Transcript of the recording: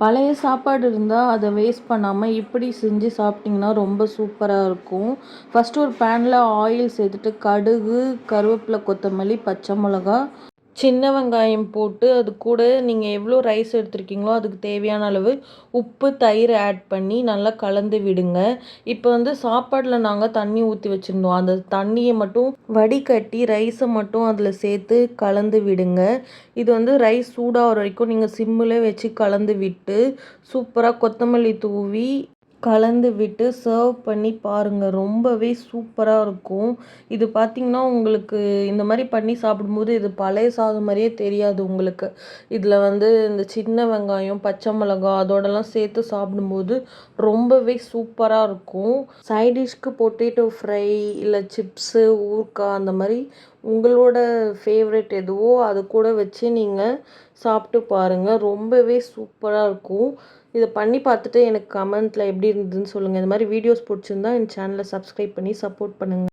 பழைய சாப்பாடு இருந்தால் அதை வேஸ்ட் பண்ணாமல் இப்படி செஞ்சு சாப்பிட்டிங்கன்னா ரொம்ப சூப்பராக இருக்கும். ஃபஸ்ட்டு ஒரு பேனில் ஆயில் சேர்த்துட்டு கடுகு, கருவேப்பிலை, கொத்தமல்லி, பச்சை மிளகா, சின்ன வெங்காயம் போட்டு அது கூட நீங்கள் எவ்வளோ ரைஸ் எடுத்துருக்கீங்களோ அதுக்கு தேவையான அளவு உப்பு, தயிர் ஆட் பண்ணி நல்லா கலந்து விடுங்க. இப்போ சாப்பாடில் நாங்கள் தண்ணி ஊற்றி வச்சுருந்தோம். அந்த தண்ணியை மட்டும் வடிகட்டி ரைஸை மட்டும் அதில் சேர்த்து கலந்து விடுங்க. இது ரைஸ் சூடாகிற வரைக்கும் நீங்கள் சிம்மில் வச்சு கலந்து விட்டு சூப்பராக கொத்தமல்லி தூவி கலந்து விட்டு சர்வ் பண்ணி பாருங்கள். ரொம்பவே சூப்பராக இருக்கும். இது பார்த்திங்கன்னா உங்களுக்கு இந்த மாதிரி பண்ணி சாப்பிடும்போது இது பழைய சாதம் மாதிரியே தெரியாது உங்களுக்கு. இதில் இந்த சின்ன வெங்காயம், பச்சை மிளகா அதோடலாம் சேர்த்து சாப்பிடும்போது ரொம்பவே சூப்பராக இருக்கும். சைடிஷ்க்கு பொட்டேட்டோ ஃப்ரை இல்லை சிப்ஸு, ஊறுகாய் அந்த மாதிரி உங்களோட ஃபேவரெட் எதுவோ அது கூட வச்சு நீங்கள் சாப்பிட்டு பாருங்கள். ரொம்பவே சூப்பராக இருக்கும். இதை பண்ணி பார்த்துட்டு எனக்கு கமெண்ட்டில் எப்படி இருந்ததுன்னு சொல்லுங்கள். இந்த மாதிரி வீடியோஸ் பிடிச்சிருந்தா என் சேனலை சப்ஸ்கிரைப் பண்ணி சப்போர்ட் பண்ணுங்கள்.